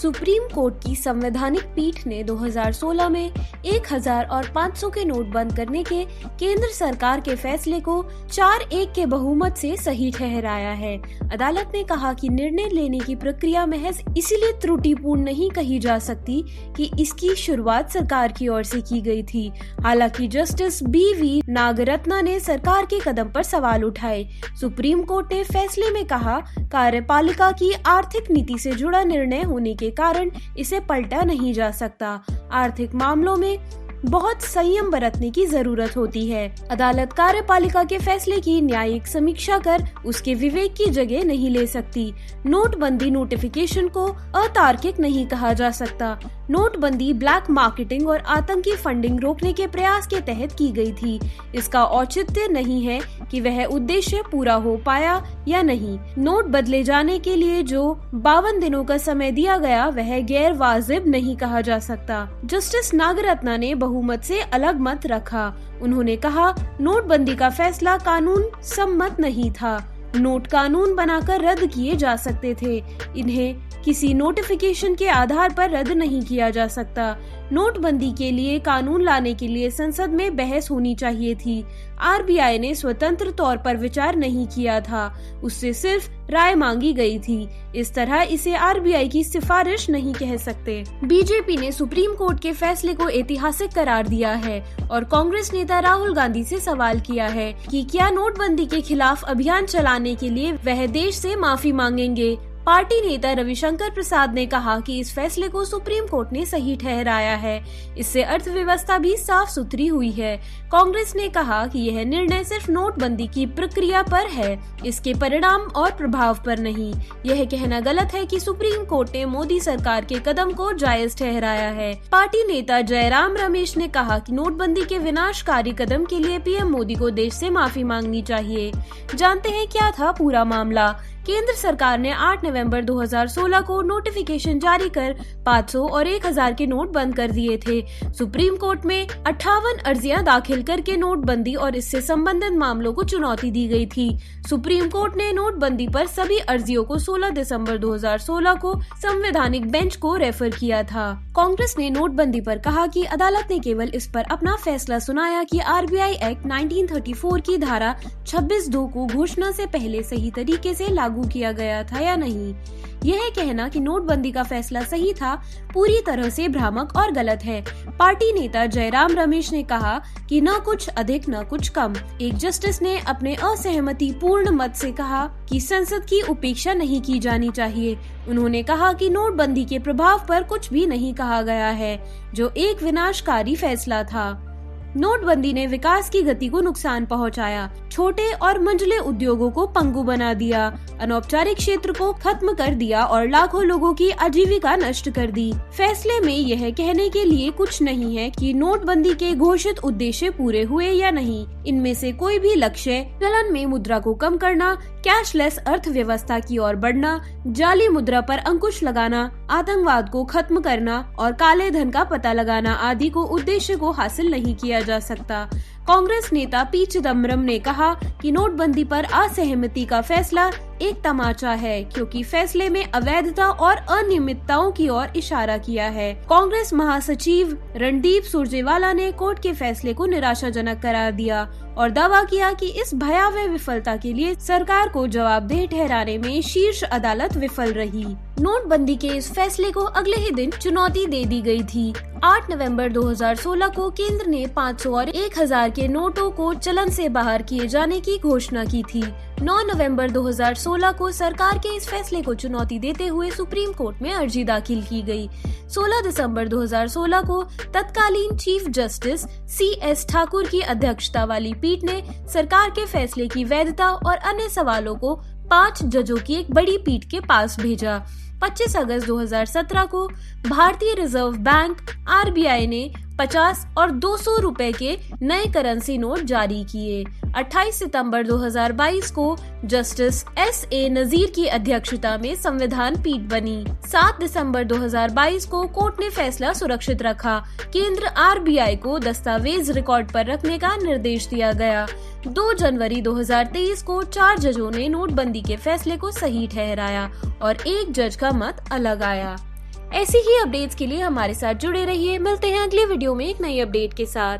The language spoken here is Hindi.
सुप्रीम कोर्ट की संवैधानिक पीठ ने 2016 में 1000 और 500 के नोट बंद करने के केंद्र सरकार के फैसले को 4-1 के बहुमत से सही ठहराया है। अदालत ने कहा कि निर्णय लेने की प्रक्रिया महज इसीलिए त्रुटिपूर्ण नहीं कही जा सकती कि इसकी शुरुआत सरकार की ओर से की गई थी। हालांकि जस्टिस BV नागरत्ना ने सरकार के कदम पर सवाल उठाए। सुप्रीम कोर्ट ने फैसले में कहा, कार्यपालिका की आर्थिक नीति से जुड़ा निर्णय होने के कारण इसे पलटा नहीं जा सकता। आर्थिक मामलों में बहुत संयम बरतने की जरूरत होती है। अदालत कार्यपालिका के फैसले की न्यायिक समीक्षा कर उसके विवेक की जगह नहीं ले सकती। नोटबंदी नोटिफिकेशन को अतार्किक नहीं कहा जा सकता। नोटबंदी ब्लैक मार्केटिंग और आतंकी फंडिंग रोकने के प्रयास के तहत की गई थी। इसका औचित्य नहीं है कि वह उद्देश्य पूरा हो पाया या नहीं। नोट बदले जाने के लिए जो 52 दिनों का समय दिया गया वह गैर वाजिब नहीं कहा जा सकता। जस्टिस नागरत्ना ने बहुमत से अलग मत रखा। उन्होंने कहा, नोटबंदी का फैसला कानून सम्मत नहीं था। नोट कानून बनाकर रद्द किए जा सकते थे। इन्हें किसी नोटिफिकेशन के आधार पर रद्द नहीं किया जा सकता। नोटबंदी के लिए कानून लाने के लिए संसद में बहस होनी चाहिए थी। RBI ने स्वतंत्र तौर पर विचार नहीं किया था, उससे सिर्फ राय मांगी गई थी। इस तरह इसे RBI की सिफारिश नहीं कह सकते। बीजेपी ने सुप्रीम कोर्ट के फैसले को ऐतिहासिक करार दिया है और कांग्रेस नेता राहुल गांधी से सवाल किया है कि क्या नोटबंदी के खिलाफ अभियान चलाने के लिए वह देश से माफी मांगेंगे। पार्टी नेता रविशंकर प्रसाद ने कहा कि इस फैसले को सुप्रीम कोर्ट ने सही ठहराया है। इससे अर्थव्यवस्था भी साफ सुथरी हुई है। कांग्रेस ने कहा कि यह निर्णय सिर्फ नोटबंदी की प्रक्रिया पर है, इसके परिणाम और प्रभाव पर नहीं। यह कहना गलत है कि सुप्रीम कोर्ट ने मोदी सरकार के कदम को जायज ठहराया है। पार्टी नेता जयराम रमेश ने कहा कि नोटबंदी के विनाशकारी कदम के लिए PM मोदी को देश से माफी मांगनी चाहिए। जानते हैं क्या था पूरा मामला। केंद्र सरकार ने 8 नवंबर 2016 को नोटिफिकेशन जारी कर 500 और 1000 के नोट बंद कर दिए थे। सुप्रीम कोर्ट में 58 अर्जियां दाखिल करके नोटबंदी और इससे संबंधित मामलों को चुनौती दी गई थी। सुप्रीम कोर्ट ने नोटबंदी पर सभी अर्जियों को 16 दिसंबर 2016 को संवैधानिक बेंच को रेफर किया था। कांग्रेस ने नोटबंदी पर कहा कि अदालत ने केवल इस पर अपना फैसला सुनाया कि RBI एक्ट 1934 की धारा 26(2) को घोषणा से पहले सही तरीके से लागू किया गया था या नहीं। यह कहना कि नोटबंदी का फैसला सही था पूरी तरह से भ्रामक और गलत है। पार्टी नेता जयराम रमेश ने कहा कि न कुछ अधिक न कुछ कम। एक जस्टिस ने अपने असहमति पूर्ण मत से कहा कि संसद की उपेक्षा नहीं की जानी चाहिए। उन्होंने कहा कि नोटबंदी के प्रभाव पर कुछ भी नहीं कहा गया है, जो एक विनाशकारी फैसला था। नोटबंदी ने विकास की गति को नुकसान पहुंचाया, छोटे और मंझले उद्योगों को पंगु बना दिया, अनौपचारिक क्षेत्र को खत्म कर दिया और लाखों लोगों की आजीविका नष्ट कर दी। फैसले में यह कहने के लिए कुछ नहीं है कि नोटबंदी के घोषित उद्देश्य पूरे हुए या नहीं। इनमें से कोई भी लक्ष्य चलन में मुद्रा को कम करना, कैशलेस अर्थव्यवस्था की ओर बढ़ना, जाली मुद्रा पर अंकुश लगाना, आतंकवाद को खत्म करना और काले धन का पता लगाना आदि को उद्देश्य को हासिल नहीं किया जा सकता। कांग्रेस नेता P चिदम्बरम ने कहा कि नोटबंदी पर असहमति का फैसला एक तमाचा है, क्योंकि फैसले में अवैधता और अनियमितताओं की ओर इशारा किया है। कांग्रेस महासचिव रणदीप सुरजेवाला ने कोर्ट के फैसले को निराशाजनक करार दिया और दावा किया कि इस भयावह विफलता के लिए सरकार को जवाबदेह ठहराने में शीर्ष अदालत विफल रही। नोटबंदी के इस फैसले को अगले ही दिन चुनौती दे दी गई थी। 8 नवंबर 2016 को केंद्र ने 500 और 1000 के नोटों को चलन से बाहर किए जाने की घोषणा की थी। 9 नवंबर 2016 को सरकार के इस फैसले को चुनौती देते हुए सुप्रीम कोर्ट में अर्जी दाखिल की गई। 16 दिसंबर 2016 को तत्कालीन चीफ जस्टिस CS ठाकुर की अध्यक्षता वाली पीठ ने सरकार के फैसले की वैधता और अन्य सवालों को 5 जजों की एक बड़ी पीठ के पास भेजा। 25 अगस्त 2017 को भारतीय रिजर्व बैंक RBI ने 50 और 200 रुपए के नए करेंसी नोट जारी किए। 28 सितंबर 2022 को जस्टिस SA नजीर की अध्यक्षता में संविधान पीठ बनी। 7 दिसंबर 2022 को कोर्ट ने फैसला सुरक्षित रखा। केंद्र RBI को दस्तावेज रिकॉर्ड पर रखने का निर्देश दिया गया। 2 जनवरी 2023 को 4 जजों ने नोटबंदी के फैसले को सही ठहराया और एक जज का मत अलग आया। ऐसी ही अपडेट्स के लिए हमारे साथ जुड़े रहिए। मिलते हैं अगले वीडियो में एक नई अपडेट के साथ।